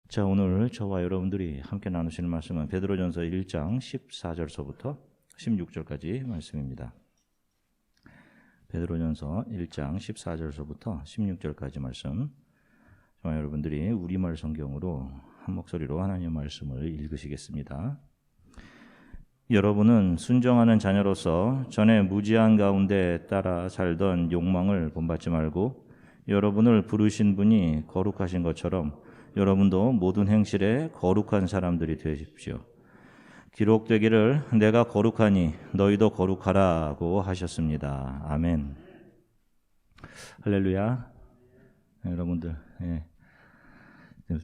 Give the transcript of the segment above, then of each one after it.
자, 오늘 저와 여러분들이 함께 나누시는 말씀은 베드로전서 1장 14절서부터 16절까지 말씀입니다. 베드로전서 1장 14절서부터 16절까지 말씀. 저와 여러분들이 우리말 성경으로 한 목소리로 하나님의 말씀을 읽으시겠습니다. 여러분은 순종하는 자녀로서 전에 무지한 가운데 따라 살던 욕망을 본받지 말고 여러분을 부르신 분이 거룩하신 것처럼 여러분도 모든 행실에 거룩한 사람들이 되십시오. 기록되기를 내가 거룩하니 너희도 거룩하라고 하셨습니다. 아멘. 할렐루야. 여러분들,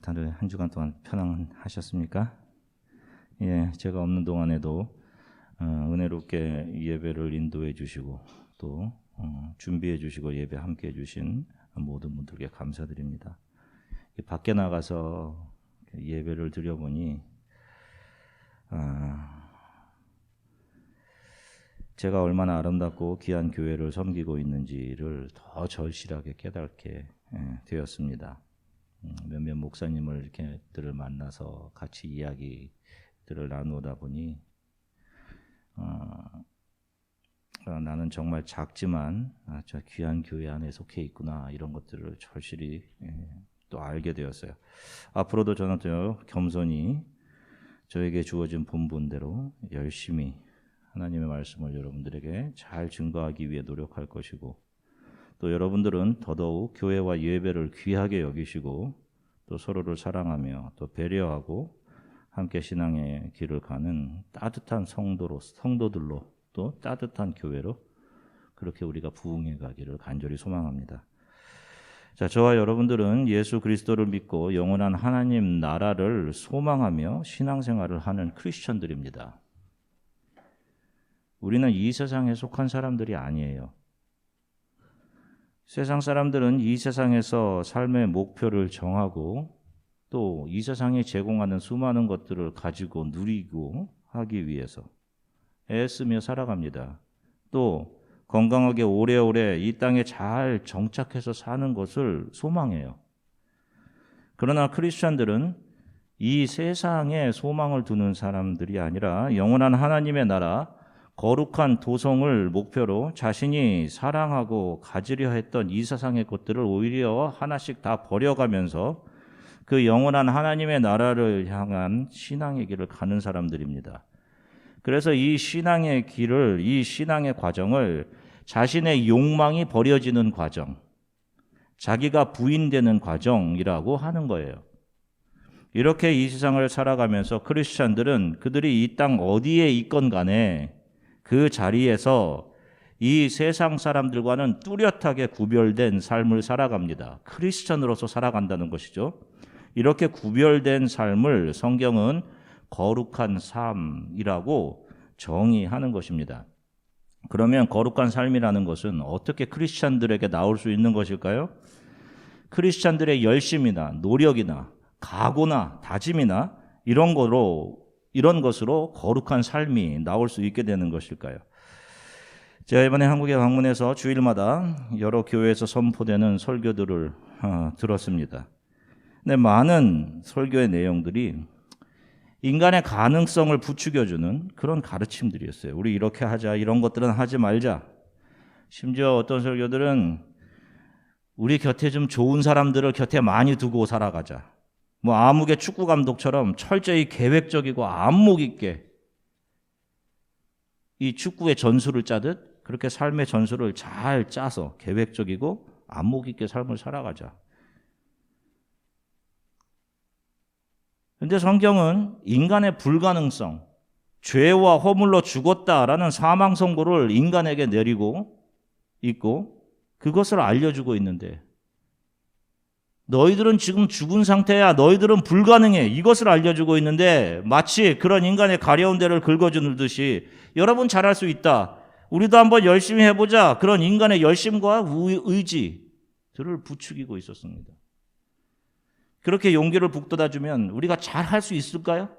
다들 한 주간 동안 편안하셨습니까? 제가 없는 동안에도 은혜롭게 예배를 인도해 주시고 또 준비해 주시고 예배 함께 해 주신 모든 분들께 감사드립니다. 밖에 나가서 예배를 드려보니 제가 얼마나 아름답고 귀한 교회를 섬기고 있는지를 더 절실하게 깨닫게 되었습니다. 몇몇 목사님을 이렇게들을 만나서 같이 이야기들을 나누다 보니 나는 정말 작지만 저 귀한 교회 안에 속해 있구나, 이런 것들을 절실히 또 알게 되었어요. 앞으로도 저는 더 겸손히 저에게 주어진 본분대로 열심히 하나님의 말씀을 여러분들에게 잘 증거하기 위해 노력할 것이고, 또 여러분들은 더더욱 교회와 예배를 귀하게 여기시고 또 서로를 사랑하며 또 배려하고 함께 신앙의 길을 가는 따뜻한 성도들로 또 따뜻한 교회로 그렇게 우리가 부흥해 가기를 간절히 소망합니다. 자, 저와 여러분들은 예수 그리스도를 믿고 영원한 하나님 나라를 소망하며 신앙생활을 하는 크리스천들입니다. 우리는 이 세상에 속한 사람들이 아니에요. 세상 사람들은 이 세상에서 삶의 목표를 정하고 또 이 세상이 제공하는 수많은 것들을 가지고 누리고 하기 위해서 애쓰며 살아갑니다. 또 건강하게 오래오래 이 땅에 잘 정착해서 사는 것을 소망해요. 그러나 크리스천들은 이 세상에 소망을 두는 사람들이 아니라 영원한 하나님의 나라, 거룩한 도성을 목표로 자신이 사랑하고 가지려 했던 이 세상의 것들을 오히려 하나씩 다 버려가면서 그 영원한 하나님의 나라를 향한 신앙의 길을 가는 사람들입니다. 그래서 이 신앙의 길을, 이 신앙의 과정을 자신의 욕망이 버려지는 과정, 자기가 부인되는 과정이라고 하는 거예요. 이렇게 이 세상을 살아가면서 크리스찬들은 그들이 이 땅 어디에 있건 간에 그 자리에서 이 세상 사람들과는 뚜렷하게 구별된 삶을 살아갑니다. 크리스찬으로서 살아간다는 것이죠. 이렇게 구별된 삶을 성경은 거룩한 삶이라고 정의하는 것입니다. 그러면 거룩한 삶이라는 것은 어떻게 크리스찬들에게 나올 수 있는 것일까요? 크리스찬들의 열심이나 노력이나 각오나 다짐이나 이런 것으로 거룩한 삶이 나올 수 있게 되는 것일까요? 제가 이번에 한국에 방문해서 주일마다 여러 교회에서 선포되는 설교들을 들었습니다. 근데 많은 설교의 내용들이 인간의 가능성을 부추겨주는 그런 가르침들이었어요. 우리 이렇게 하자, 이런 것들은 하지 말자. 심지어 어떤 설교들은 우리 곁에 좀 좋은 사람들을 곁에 많이 두고 살아가자. 뭐 아무개 축구 감독처럼 철저히 계획적이고 안목 있게 이 축구의 전술을 짜듯 그렇게 삶의 전술을 잘 짜서 계획적이고 안목 있게 삶을 살아가자. 그런데 성경은 인간의 불가능성, 죄와 허물로 죽었다라는 사망 선고를 인간에게 내리고 있고 그것을 알려주고 있는데, 너희들은 지금 죽은 상태야, 너희들은 불가능해, 이것을 알려주고 있는데 마치 그런 인간의 가려운 데를 긁어주듯이 여러분 잘할 수 있다, 우리도 한번 열심히 해보자, 그런 인간의 열심과 의지들을 부추기고 있었습니다. 그렇게 용기를 북돋아주면 우리가 잘 할 수 있을까요?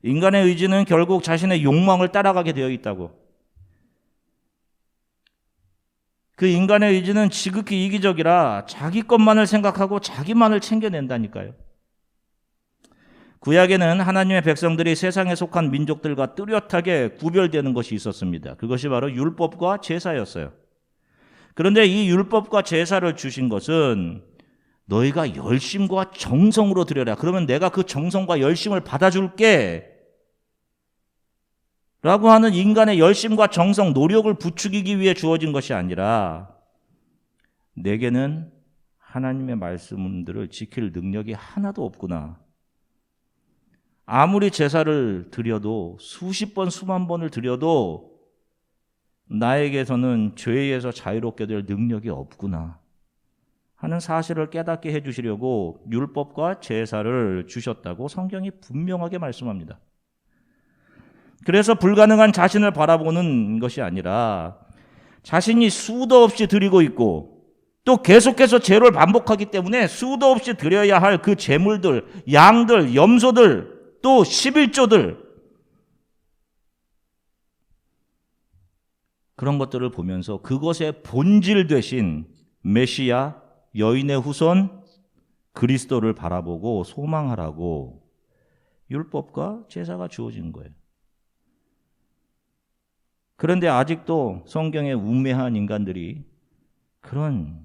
인간의 의지는 결국 자신의 욕망을 따라가게 되어 있다고. 그 인간의 의지는 지극히 이기적이라 자기 것만을 생각하고 자기만을 챙겨낸다니까요. 구약에는 하나님의 백성들이 세상에 속한 민족들과 뚜렷하게 구별되는 것이 있었습니다. 그것이 바로 율법과 제사였어요. 그런데 이 율법과 제사를 주신 것은 너희가 열심과 정성으로 드려라. 그러면 내가 그 정성과 열심을 받아줄게. 라고 하는 인간의 열심과 정성, 노력을 부추기기 위해 주어진 것이 아니라 내게는 하나님의 말씀들을 지킬 능력이 하나도 없구나. 아무리 제사를 드려도 수십 번, 수만 번을 드려도 나에게서는 죄에서 자유롭게 될 능력이 없구나 하는 사실을 깨닫게 해주시려고 율법과 제사를 주셨다고 성경이 분명하게 말씀합니다. 그래서 불가능한 자신을 바라보는 것이 아니라 자신이 수도 없이 드리고 있고 또 계속해서 죄를 반복하기 때문에 수도 없이 드려야 할 그 제물들, 양들, 염소들, 또 11조들, 그런 것들을 보면서 그것의 본질 되신 메시아, 여인의 후손 그리스도를 바라보고 소망하라고 율법과 제사가 주어진 거예요. 그런데 아직도 성경에 우매한 인간들이 그런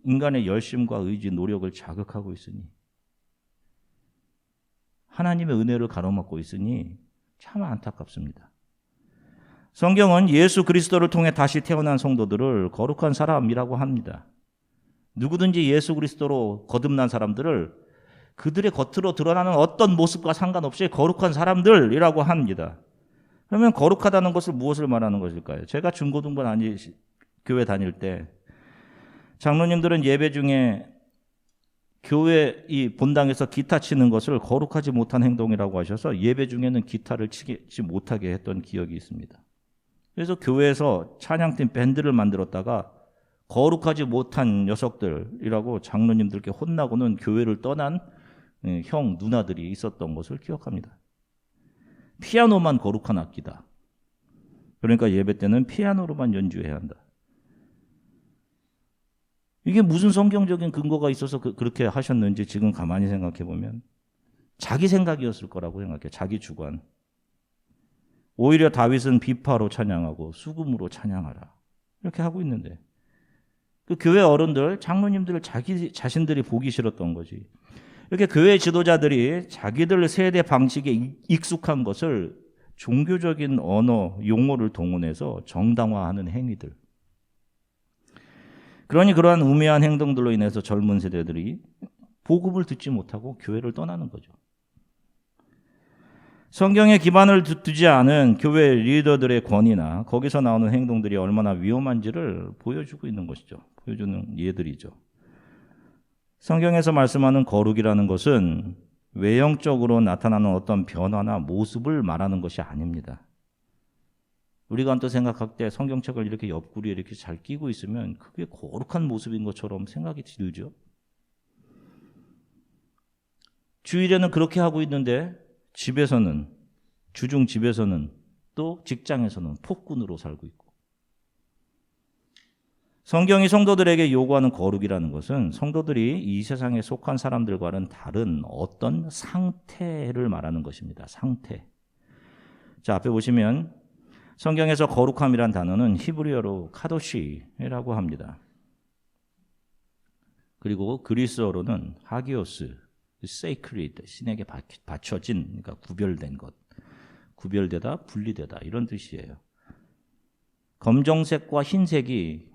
인간의 열심과 의지, 노력을 자극하고 있으니, 하나님의 은혜를 가로막고 있으니 참 안타깝습니다. 성경은 예수 그리스도를 통해 다시 태어난 성도들을 거룩한 사람이라고 합니다. 누구든지 예수 그리스도로 거듭난 사람들을 그들의 겉으로 드러나는 어떤 모습과 상관없이 거룩한 사람들이라고 합니다. 그러면 거룩하다는 것을 무엇을 말하는 것일까요? 제가 중고등부 교회 다닐 때 장로님들은 예배 중에 교회 이 본당에서 기타 치는 것을 거룩하지 못한 행동이라고 하셔서 예배 중에는 기타를 치지 못하게 했던 기억이 있습니다. 그래서 교회에서 찬양팀 밴드를 만들었다가 거룩하지 못한 녀석들이라고 장로님들께 혼나고는 교회를 떠난 형, 누나들이 있었던 것을 기억합니다. 피아노만 거룩한 악기다. 그러니까 예배 때는 피아노로만 연주해야 한다. 이게 무슨 성경적인 근거가 있어서 그렇게 하셨는지 지금 가만히 생각해 보면 자기 생각이었을 거라고 생각해요. 자기 주관. 오히려 다윗은 비파로 찬양하고 수금으로 찬양하라. 이렇게 하고 있는데 그 교회 어른들, 장로님들을 자기 자신들이 보기 싫었던 거지. 이렇게 교회 지도자들이 자기들 세대 방식에 익숙한 것을 종교적인 언어, 용어를 동원해서 정당화하는 행위들. 그러니 그러한 우매한 행동들로 인해서 젊은 세대들이 복음을 듣지 못하고 교회를 떠나는 거죠. 성경에 기반을 두지 않은 교회 리더들의 권위나 거기서 나오는 행동들이 얼마나 위험한지를 보여주고 있는 것이죠. 보여주는 예들이죠. 성경에서 말씀하는 거룩이라는 것은 외형적으로 나타나는 어떤 변화나 모습을 말하는 것이 아닙니다. 우리가 또 생각할 때 성경책을 이렇게 옆구리에 이렇게 잘 끼고 있으면 그게 거룩한 모습인 것처럼 생각이 들죠. 주일에는 그렇게 하고 있는데 집에서는, 주중 집에서는 또 직장에서는 폭군으로 살고 있고. 성경이 성도들에게 요구하는 거룩이라는 것은 성도들이 이 세상에 속한 사람들과는 다른 어떤 상태를 말하는 것입니다. 상태. 자, 앞에 보시면 성경에서 거룩함이란 단어는 히브리어로 카도시라고 합니다. 그리고 그리스어로는 하기오스, sacred, 신에게 바쳐진, 그러니까 구별된 것, 구별되다, 분리되다 이런 뜻이에요. 검정색과 흰색이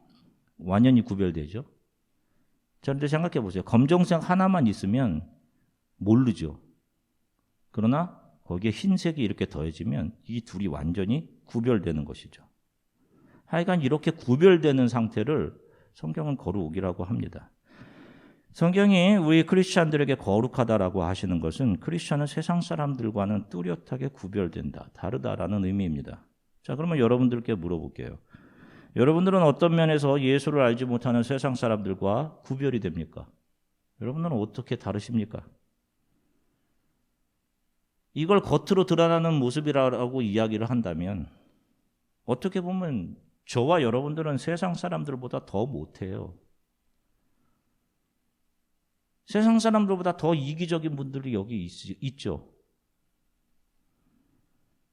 완연히 구별되죠. 그런데 생각해 보세요. 검정색 하나만 있으면 모르죠. 그러나 거기에 흰색이 이렇게 더해지면 이 둘이 완전히 구별되는 것이죠. 하여간 이렇게 구별되는 상태를 성경은 거룩이라고 합니다. 성경이 우리 크리스찬들에게 거룩하다라고 하시는 것은 크리스찬은 세상 사람들과는 뚜렷하게 구별된다, 다르다라는 의미입니다. 자, 그러면 여러분들께 물어볼게요. 여러분들은 어떤 면에서 예수를 알지 못하는 세상 사람들과 구별이 됩니까? 여러분들은 어떻게 다르십니까? 이걸 겉으로 드러나는 모습이라고 이야기를 한다면 어떻게 보면 저와 여러분들은 세상 사람들보다 더 못해요. 세상 사람들보다 더 이기적인 분들이 여기 있죠.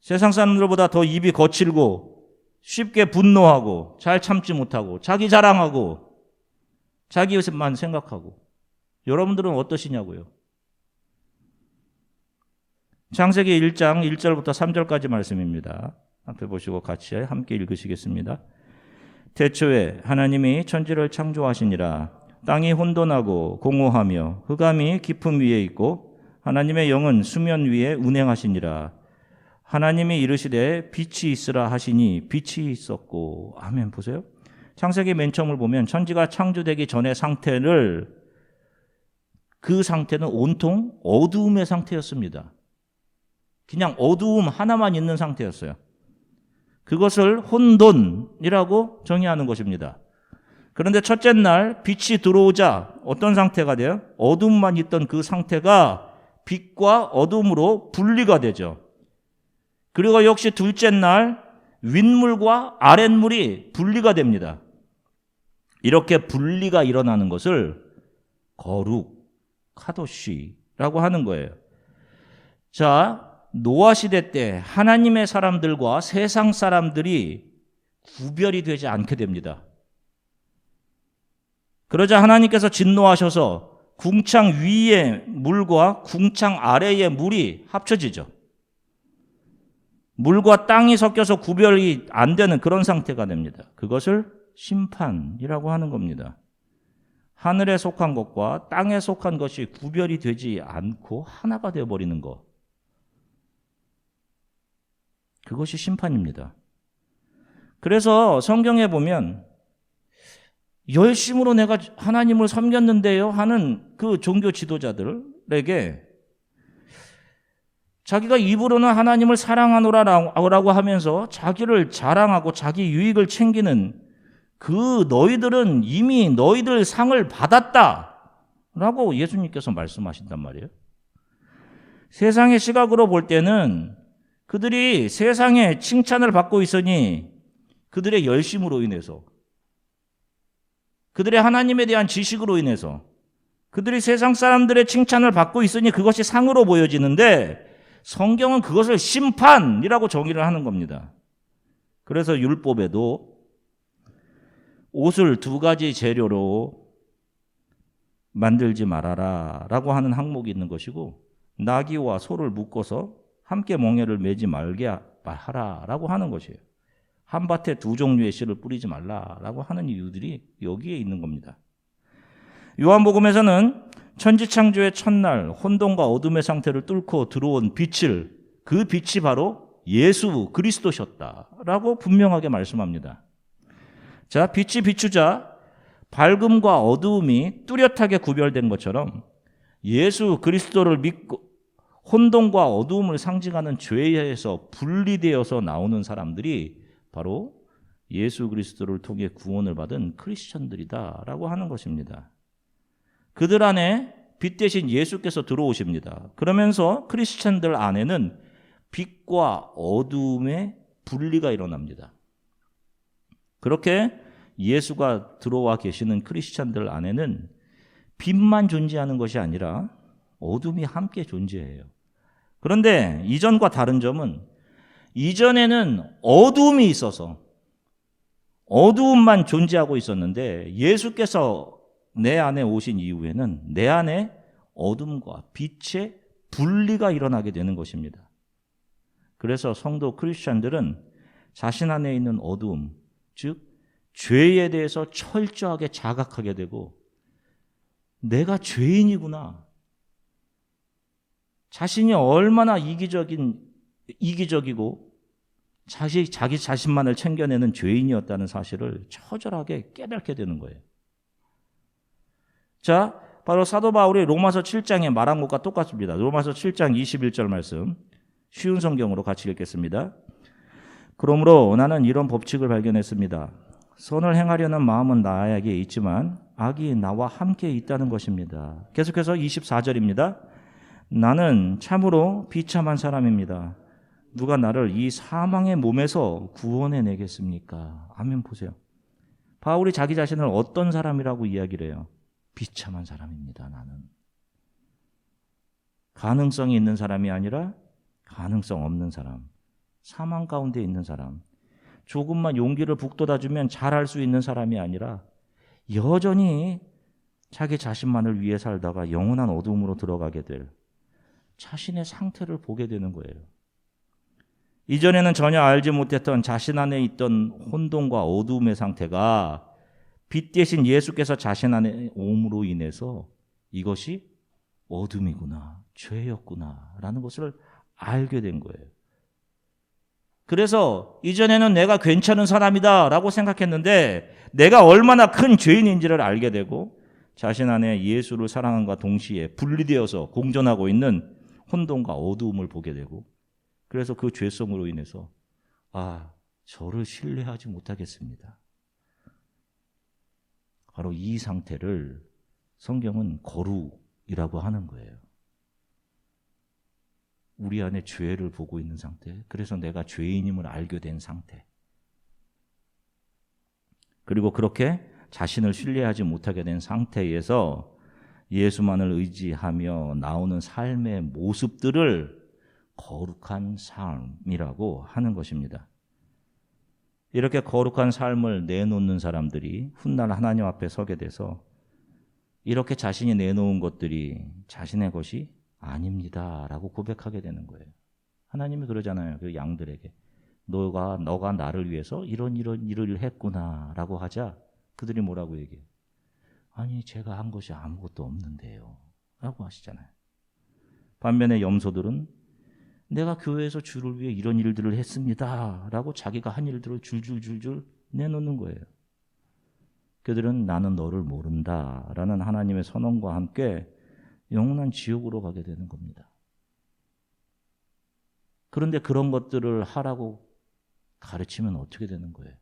세상 사람들보다 더 입이 거칠고 쉽게 분노하고 잘 참지 못하고 자기 자랑하고 자기만 생각하고. 여러분들은 어떠시냐고요? 창세기 1장 1절부터 3절까지 말씀입니다. 앞에 보시고 같이 함께 읽으시겠습니다. 태초에 하나님이 천지를 창조하시니라. 땅이 혼돈하고 공허하며 흑암이 깊음 위에 있고 하나님의 영은 수면 위에 운행하시니라. 하나님이 이르시되 빛이 있으라 하시니 빛이 있었고. 아멘. 보세요. 창세기 맨 처음을 보면 천지가 창조되기 전의 상태를, 그 상태는 온통 어두움의 상태였습니다. 그냥 어두움 하나만 있는 상태였어요. 그것을 혼돈이라고 정의하는 것입니다. 그런데 첫째 날 빛이 들어오자 어떤 상태가 돼요? 어둠만 있던 그 상태가 빛과 어둠으로 분리가 되죠. 그리고 역시 둘째 날 윗물과 아랫물이 분리가 됩니다. 이렇게 분리가 일어나는 것을 거룩, 카도시라고 하는 거예요. 자, 노아 시대 때 하나님의 사람들과 세상 사람들이 구별이 되지 않게 됩니다. 그러자 하나님께서 진노하셔서 궁창 위의 물과 궁창 아래의 물이 합쳐지죠. 물과 땅이 섞여서 구별이 안 되는 그런 상태가 됩니다. 그것을 심판이라고 하는 겁니다. 하늘에 속한 것과 땅에 속한 것이 구별이 되지 않고 하나가 되어버리는 것. 그것이 심판입니다. 그래서 성경에 보면 열심으로 내가 하나님을 섬겼는데요 하는 그 종교 지도자들에게 자기가 입으로는 하나님을 사랑하노라고 하면서 자기를 자랑하고 자기 유익을 챙기는 그 너희들은 이미 너희들 상을 받았다라고 예수님께서 말씀하신단 말이에요. 세상의 시각으로 볼 때는 그들이 세상의 칭찬을 받고 있으니 그들의 열심으로 인해서, 그들의 하나님에 대한 지식으로 인해서, 그들이 세상 사람들의 칭찬을 받고 있으니 그것이 상으로 보여지는데 성경은 그것을 심판이라고 정의를 하는 겁니다. 그래서 율법에도 옷을 두 가지 재료로 만들지 말아라 라고 하는 항목이 있는 것이고, 나귀와 소를 묶어서 함께 멍에를 매지 말게 하라라고 하는 것이에요. 한 밭에 두 종류의 씨를 뿌리지 말라라고 하는 이유들이 여기에 있는 겁니다. 요한복음에서는 천지창조의 첫날 혼돈과 어둠의 상태를 뚫고 들어온 빛을, 그 빛이 바로 예수 그리스도셨다라고 분명하게 말씀합니다. 자, 빛이 비추자 밝음과 어두움이 뚜렷하게 구별된 것처럼 예수 그리스도를 믿고 혼돈과 어두움을 상징하는 죄에서 분리되어서 나오는 사람들이 바로 예수 그리스도를 통해 구원을 받은 크리스천들이다라고 하는 것입니다. 그들 안에 빛 대신 예수께서 들어오십니다. 그러면서 크리스천들 안에는 빛과 어두움의 분리가 일어납니다. 그렇게 예수가 들어와 계시는 크리스천들 안에는 빛만 존재하는 것이 아니라 어둠이 함께 존재해요. 그런데 이전과 다른 점은 이전에는 어두움이 있어서 어두움만 존재하고 있었는데 예수께서 내 안에 오신 이후에는 내 안에 어둠과 빛의 분리가 일어나게 되는 것입니다. 그래서 성도 크리스천들은 자신 안에 있는 어두움, 즉 죄에 대해서 철저하게 자각하게 되고 내가 죄인이구나. 자신이 얼마나 이기적이고 자기 자신만을 챙겨내는 죄인이었다는 사실을 처절하게 깨닫게 되는 거예요. 자, 바로 사도 바울이 로마서 7장에 말한 것과 똑같습니다. 로마서 7장 21절 말씀, 쉬운 성경으로 같이 읽겠습니다. 그러므로 나는 이런 법칙을 발견했습니다. 선을 행하려는 마음은 나에게 있지만 악이 나와 함께 있다는 것입니다. 계속해서 24절입니다. 나는 참으로 비참한 사람입니다. 누가 나를 이 사망의 몸에서 구원해 내겠습니까? 아멘. 보세요. 바울이 자기 자신을 어떤 사람이라고 이야기를 해요? 비참한 사람입니다. 나는. 가능성이 있는 사람이 아니라 가능성 없는 사람. 사망 가운데 있는 사람. 조금만 용기를 북돋아주면 잘할 수 있는 사람이 아니라 여전히 자기 자신만을 위해 살다가 영원한 어둠으로 들어가게 될 자신의 상태를 보게 되는 거예요. 이전에는 전혀 알지 못했던 자신 안에 있던 혼돈과 어두움의 상태가 빛 대신 예수께서 자신 안에 옴으로 인해서 이것이 어둠이구나, 죄였구나 라는 것을 알게 된 거예요. 그래서 이전에는 내가 괜찮은 사람이다 라고 생각했는데 내가 얼마나 큰 죄인인지를 알게 되고 자신 안에 예수를 사랑함과 동시에 분리되어서 공존하고 있는 혼돈과 어두움을 보게 되고 그래서 그 죄성으로 인해서 저를 신뢰하지 못하겠습니다. 바로 이 상태를 성경은 거룩이라고 하는 거예요. 우리 안에 죄를 보고 있는 상태, 그래서 내가 죄인임을 알게 된 상태. 그리고 그렇게 자신을 신뢰하지 못하게 된 상태에서 예수만을 의지하며 나오는 삶의 모습들을 거룩한 삶이라고 하는 것입니다. 이렇게 거룩한 삶을 내놓는 사람들이 훗날 하나님 앞에 서게 돼서 이렇게 자신이 내놓은 것들이 자신의 것이 아닙니다 라고 고백하게 되는 거예요. 하나님이 그러잖아요. 그 양들에게 너가 나를 위해서 이런 일을 했구나 라고 하자 그들이 뭐라고 얘기해요? 아니 제가 한 것이 아무것도 없는데요 라고 하시잖아요. 반면에 염소들은 내가 교회에서 주를 위해 이런 일들을 했습니다 라고 자기가 한 일들을 줄줄 내놓는 거예요. 그들은 나는 너를 모른다 라는 하나님의 선언과 함께 영원한 지옥으로 가게 되는 겁니다. 그런데 그런 것들을 하라고 가르치면 어떻게 되는 거예요?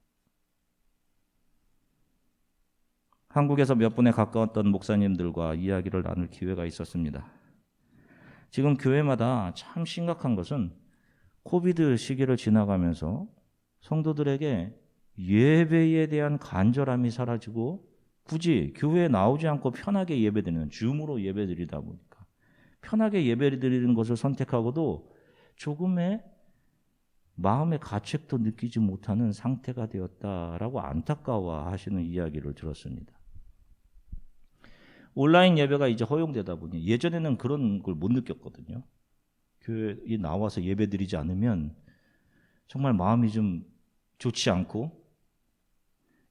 한국에서 몇 분에 가까웠던 목사님들과 이야기를 나눌 기회가 있었습니다. 지금 교회마다 참 심각한 것은 코비드 시기를 지나가면서 성도들에게 예배에 대한 간절함이 사라지고 굳이 교회에 나오지 않고 편하게 예배드리는 줌으로 예배드리다 보니까 편하게 예배드리는 것을 선택하고도 조금의 마음의 가책도 느끼지 못하는 상태가 되었다라고 안타까워하시는 이야기를 들었습니다. 온라인 예배가 이제 허용되다 보니 예전에는 그런 걸 못 느꼈거든요. 교회에 나와서 예배드리지 않으면 정말 마음이 좀 좋지 않고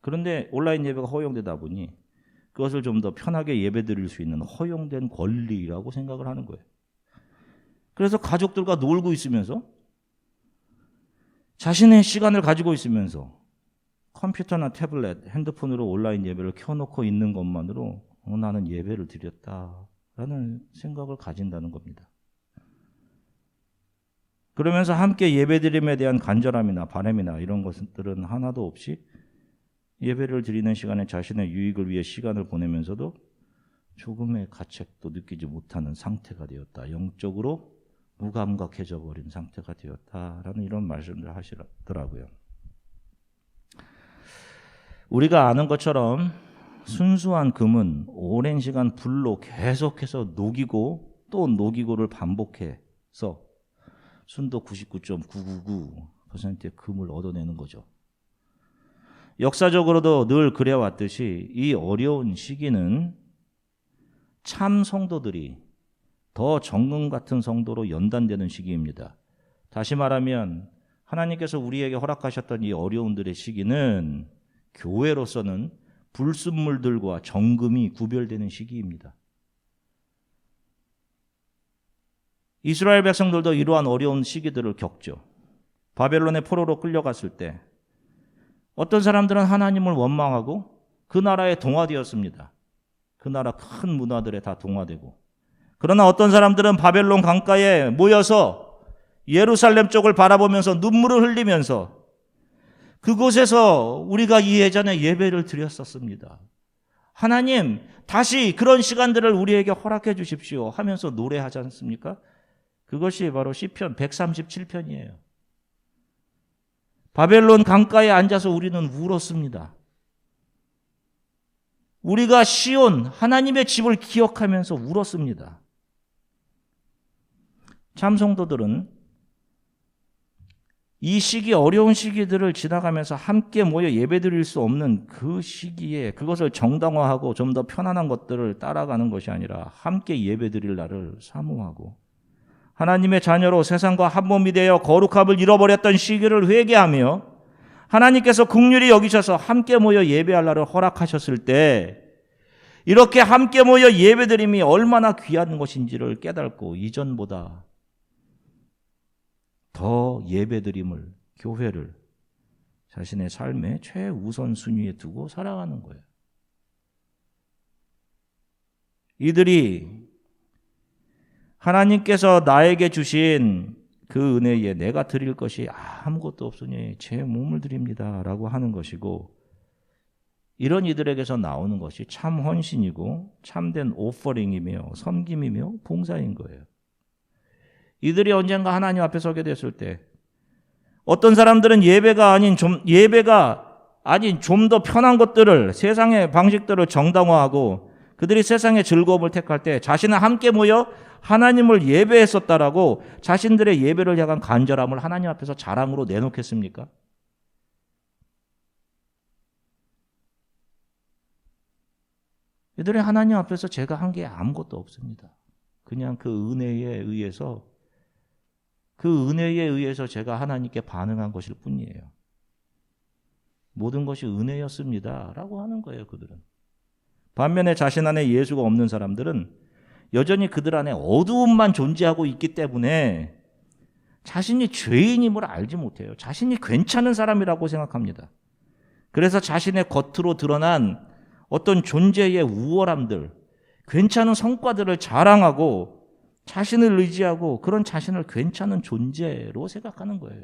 그런데 온라인 예배가 허용되다 보니 그것을 좀 더 편하게 예배드릴 수 있는 허용된 권리라고 생각을 하는 거예요. 그래서 가족들과 놀고 있으면서 자신의 시간을 가지고 있으면서 컴퓨터나 태블릿, 핸드폰으로 온라인 예배를 켜놓고 있는 것만으로 나는 예배를 드렸다라는 생각을 가진다는 겁니다. 그러면서 함께 예배드림에 대한 간절함이나 바람이나 이런 것들은 하나도 없이 예배를 드리는 시간에 자신의 유익을 위해 시간을 보내면서도 조금의 가책도 느끼지 못하는 상태가 되었다. 영적으로 무감각해져 버린 상태가 되었다라는 이런 말씀을 하시더라고요. 우리가 아는 것처럼 순수한 금은 오랜 시간 불로 계속해서 녹이고 또 녹이고를 반복해서 순도 99.999%의 금을 얻어내는 거죠. 역사적으로도 늘 그래왔듯이 이 어려운 시기는 참 성도들이 더 정금 같은 성도로 연단되는 시기입니다. 다시 말하면 하나님께서 우리에게 허락하셨던 이 어려움들의 시기는 교회로서는 불순물들과 정금이 구별되는 시기입니다. 이스라엘 백성들도 이러한 어려운 시기들을 겪죠. 바벨론의 포로로 끌려갔을 때 어떤 사람들은 하나님을 원망하고 그 나라에 동화되었습니다. 그 나라 큰 문화들에 다 동화되고 그러나 어떤 사람들은 바벨론 강가에 모여서 예루살렘 쪽을 바라보면서 눈물을 흘리면서 그곳에서 우리가 예전에 예배를 드렸었습니다. 하나님 다시 그런 시간들을 우리에게 허락해 주십시오 하면서 노래하지 않습니까? 그것이 바로 시편 137편이에요. 바벨론 강가에 앉아서 우리는 울었습니다. 우리가 시온 하나님의 집을 기억하면서 울었습니다. 참 성도들은 이 시기, 어려운 시기들을 지나가면서 함께 모여 예배드릴 수 없는 그 시기에 그것을 정당화하고 좀 더 편안한 것들을 따라가는 것이 아니라 함께 예배드릴 날을 사모하고 하나님의 자녀로 세상과 한 몸이 되어 거룩함을 잃어버렸던 시기를 회개하며 하나님께서 긍휼히 여기셔서 함께 모여 예배할 날을 허락하셨을 때 이렇게 함께 모여 예배드림이 얼마나 귀한 것인지를 깨닫고 이전보다 더 예배드림을, 교회를 자신의 삶의 최우선 순위에 두고 살아가는 거예요. 이들이 하나님께서 나에게 주신 그 은혜에 내가 드릴 것이 아무것도 없으니 제 몸을 드립니다 라고 하는 것이고, 이런 이들에게서 나오는 것이 참 헌신이고 참된 오퍼링이며 섬김이며 봉사인 거예요. 이들이 언젠가 하나님 앞에 서게 됐을 때 어떤 사람들은 예배가 아닌 좀 더 편한 것들을, 세상의 방식들을 정당화하고 그들이 세상의 즐거움을 택할 때 자신은 함께 모여 하나님을 예배했었다라고 자신들의 예배를 향한 간절함을 하나님 앞에서 자랑으로 내놓겠습니까? 이들이 하나님 앞에서 제가 한 게 아무것도 없습니다. 그냥 그 은혜에 의해서 제가 하나님께 반응한 것일 뿐이에요. 모든 것이 은혜였습니다 라고 하는 거예요, 그들은. 반면에 자신 안에 예수가 없는 사람들은 여전히 그들 안에 어두움만 존재하고 있기 때문에 자신이 죄인임을 알지 못해요. 자신이 괜찮은 사람이라고 생각합니다. 그래서 자신의 겉으로 드러난 어떤 존재의 우월함들, 괜찮은 성과들을 자랑하고 자신을 의지하고 그런 자신을 괜찮은 존재로 생각하는 거예요.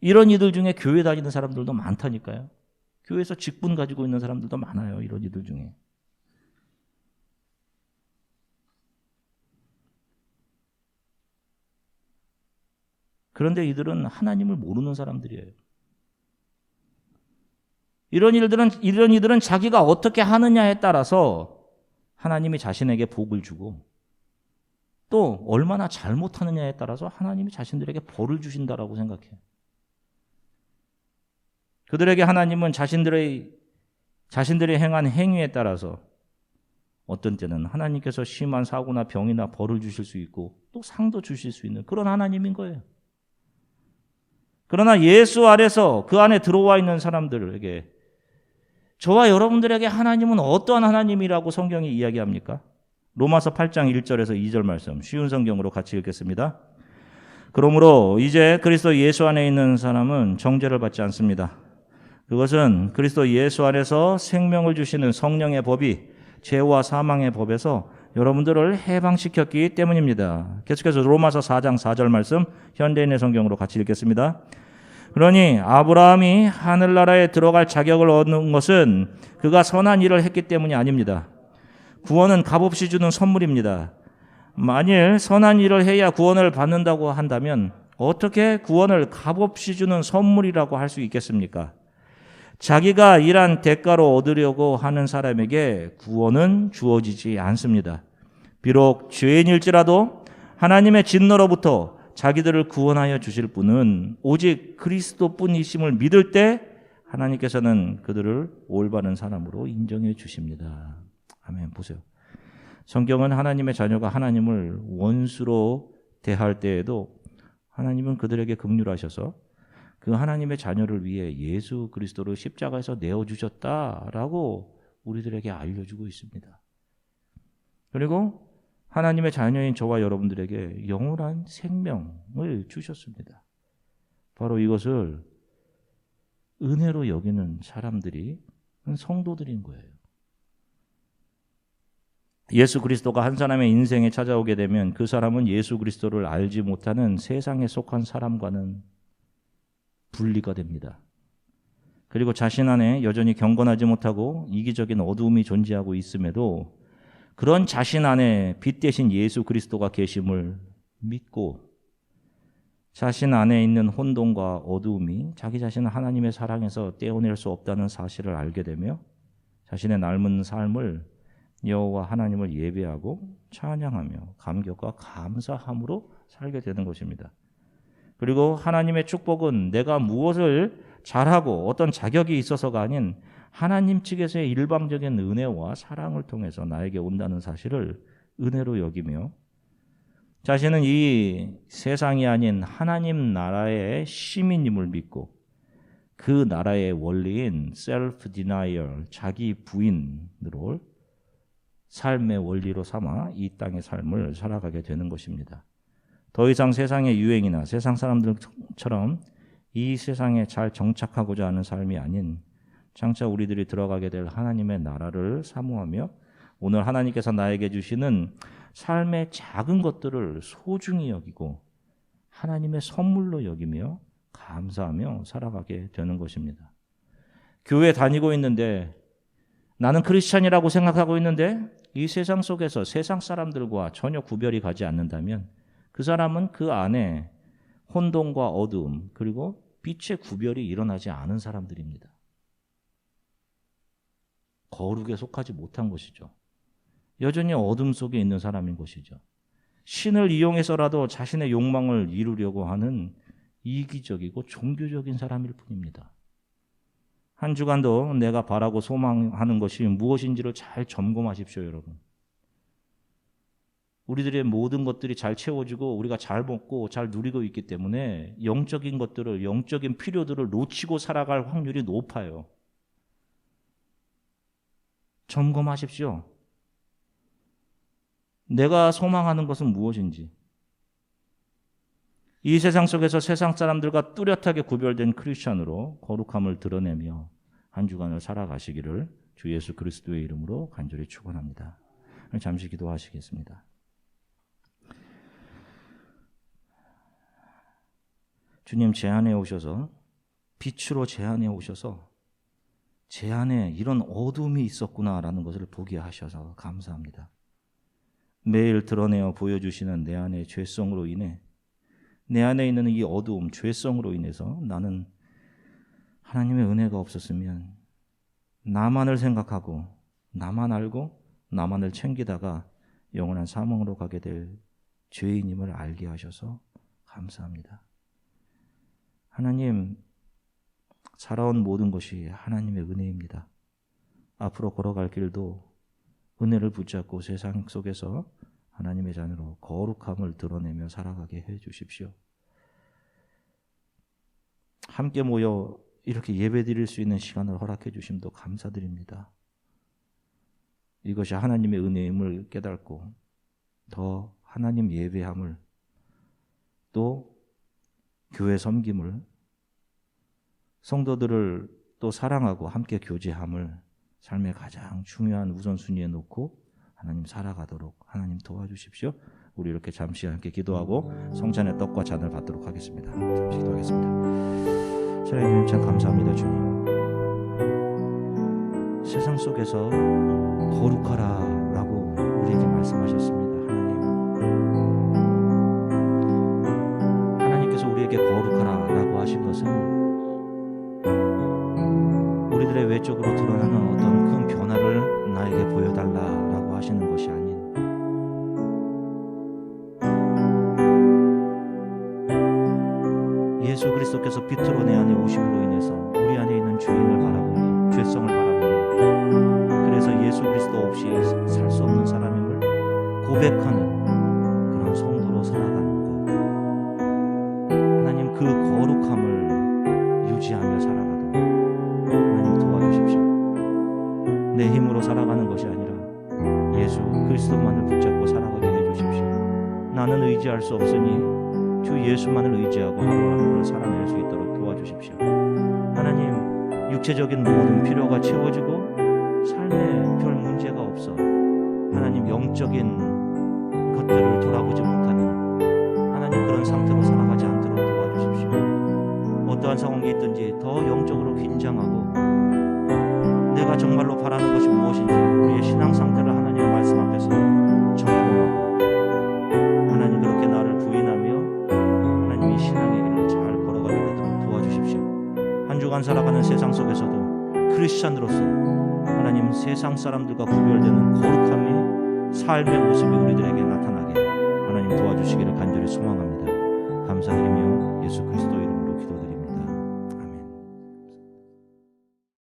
이런 이들 중에 교회 다니는 사람들도 많다니까요. 교회에서 직분 가지고 있는 사람들도 많아요. 이런 이들 중에. 그런데 이들은 하나님을 모르는 사람들이에요. 이런 이들은 자기가 어떻게 하느냐에 따라서 하나님이 자신에게 복을 주고 또 얼마나 잘못하느냐에 따라서 하나님이 자신들에게 벌을 주신다라고 생각해요. 그들에게 하나님은 자신들이 행한 행위에 따라서 어떤 때는 하나님께서 심한 사고나 병이나 벌을 주실 수 있고 또 상도 주실 수 있는 그런 하나님인 거예요. 그러나 예수 아래서 그 안에 들어와 있는 사람들에게, 저와 여러분들에게 하나님은 어떠한 하나님이라고 성경이 이야기합니까? 로마서 8장 1절에서 2절 말씀, 쉬운 성경으로 같이 읽겠습니다. 그러므로 이제 그리스도 예수 안에 있는 사람은 정죄를 받지 않습니다. 그것은 그리스도 예수 안에서 생명을 주시는 성령의 법이 죄와 사망의 법에서 여러분들을 해방시켰기 때문입니다. 계속해서 로마서 4장 4절 말씀, 현대인의 성경으로 같이 읽겠습니다. 그러니 아브라함이 하늘나라에 들어갈 자격을 얻는 것은 그가 선한 일을 했기 때문이 아닙니다. 구원은 값없이 주는 선물입니다. 만일 선한 일을 해야 구원을 받는다고 한다면 어떻게 구원을 값없이 주는 선물이라고 할 수 있겠습니까? 자기가 일한 대가로 얻으려고 하는 사람에게 구원은 주어지지 않습니다. 비록 죄인일지라도 하나님의 진노로부터 자기들을 구원하여 주실 분은 오직 그리스도뿐이심을 믿을 때 하나님께서는 그들을 올바른 사람으로 인정해 주십니다. 아멘. 보세요. 성경은 하나님의 자녀가 하나님을 원수로 대할 때에도 하나님은 그들에게 긍휼하셔서 그 하나님의 자녀를 위해 예수 그리스도를 십자가에서 내어주셨다라고 우리들에게 알려주고 있습니다. 그리고 하나님의 자녀인 저와 여러분들에게 영원한 생명을 주셨습니다. 바로 이것을 은혜로 여기는 사람들이 성도들인 거예요. 예수 그리스도가 한 사람의 인생에 찾아오게 되면 그 사람은 예수 그리스도를 알지 못하는 세상에 속한 사람과는 분리가 됩니다. 그리고 자신 안에 여전히 경건하지 못하고 이기적인 어두움이 존재하고 있음에도 그런 자신 안에 빛 대신 예수 그리스도가 계심을 믿고 자신 안에 있는 혼돈과 어두움이 자기 자신을 하나님의 사랑에서 떼어낼 수 없다는 사실을 알게 되며 자신의 남은 삶을 여호와 하나님을 예배하고 찬양하며 감격과 감사함으로 살게 되는 것입니다. 그리고 하나님의 축복은 내가 무엇을 잘하고 어떤 자격이 있어서가 아닌 하나님 측에서의 일방적인 은혜와 사랑을 통해서 나에게 온다는 사실을 은혜로 여기며 자신은 이 세상이 아닌 하나님 나라의 시민임을 믿고 그 나라의 원리인 self denial, 자기 부인으로 삶의 원리로 삼아 이 땅의 삶을 살아가게 되는 것입니다. 더 이상 세상의 유행이나 세상 사람들처럼 이 세상에 잘 정착하고자 하는 삶이 아닌 장차 우리들이 들어가게 될 하나님의 나라를 사모하며 오늘 하나님께서 나에게 주시는 삶의 작은 것들을 소중히 여기고 하나님의 선물로 여기며 감사하며 살아가게 되는 것입니다. 교회 다니고 있는데 나는 크리스찬이라고 생각하고 있는데 이 세상 속에서 세상 사람들과 전혀 구별이 가지 않는다면 그 사람은 그 안에 혼돈과 어두움 그리고 빛의 구별이 일어나지 않은 사람들입니다. 거룩에 속하지 못한 것이죠. 여전히 어둠 속에 있는 사람인 것이죠. 신을 이용해서라도 자신의 욕망을 이루려고 하는 이기적이고 종교적인 사람일 뿐입니다. 한 주간도 내가 바라고 소망하는 것이 무엇인지를 잘 점검하십시오, 여러분. 우리들의 모든 것들이 잘 채워지고 우리가 잘 먹고 잘 누리고 있기 때문에 영적인 것들을, 영적인 필요들을 놓치고 살아갈 확률이 높아요. 점검하십시오. 내가 소망하는 것은 무엇인지. 이 세상 속에서 세상 사람들과 뚜렷하게 구별된 크리스찬으로 거룩함을 드러내며 한 주간을 살아가시기를 주 예수 그리스도의 이름으로 간절히 축원합니다. 잠시 기도하시겠습니다. 주님, 제 안에 오셔서 빛으로 제 안에 오셔서 제 안에 이런 어둠이 있었구나라는 것을 보게 하셔서 감사합니다. 매일 드러내어 보여주시는 내 안의 죄성으로 인해 내 안에 있는 이 어두움, 죄성으로 인해서 나는 하나님의 은혜가 없었으면 나만을 생각하고 나만 알고 나만을 챙기다가 영원한 사망으로 가게 될 죄인임을 알게 하셔서 감사합니다. 하나님, 살아온 모든 것이 하나님의 은혜입니다. 앞으로 걸어갈 길도 은혜를 붙잡고 세상 속에서 하나님의 자녀로 거룩함을 드러내며 살아가게 해 주십시오. 함께 모여 이렇게 예배드릴 수 있는 시간을 허락해 주심도 감사드립니다. 이것이 하나님의 은혜임을 깨닫고 더 하나님 예배함을 또 교회 섬김을 성도들을 또 사랑하고 함께 교제함을 삶의 가장 중요한 우선순위에 놓고 하나님 살아가도록 하나님 도와주십시오. 우리 이렇게 잠시 함께 기도하고 성찬의 떡과 잔을 받도록 하겠습니다. 잠시 기도하겠습니다. 하나님 참 감사합니다. 주님, 세상 속에서 거룩하라 라고 우리에게 말씀하셨습니다. 하나님께서 우리에게 거룩하라 라고 하신 것은 우리들의 외적으로 드러나는 어떤 큰 변화를 나에게 보여달라라고 하시는 것이 아닌 예수 그리스도께서 빛으로 내 안에 오심으로 인해서 우리 안에 있는 죄인을 바라보니 죄성을 바라보니 그래서 예수 그리스도 없이 살 수 없는 사람임을 고백하는 그런 성도로 살아가는 것, 하나님 그 거룩함을 유지하며 살아가도록 하나님 도와주십시오. 내 힘으로 살아가는 것이 아니라 예수 그리스도만을 붙잡고 살아가게 해주십시오. 나는 의지할 수 없으니 주 예수만을 의지하고 하루하루를 살아낼 수 있도록 도와주십시오. 하나님, 육체적인 모든 필요가 채워지고 삶에 별 문제가 없어 하나님 영적인 것들을 돌아보지 못하는 하나님 그런 상태로 살아가지 않도록 도와주십시오. 어떠한 상황이 있든지 더 영적으로 긴장하고 내가 정말로 바라는 것이 무엇인지 우리의 신앙 상태를 하나님의 말씀 앞에서 점검하고 하나님 그렇게 나를 부인하며 하나님이 신앙 크리스찬으로서 하나님 세상 사람들과 구별되는 거룩함이 삶의 모습이 우리들에게 나타나게 하나님 도와주시기를 간절히 소망합니다.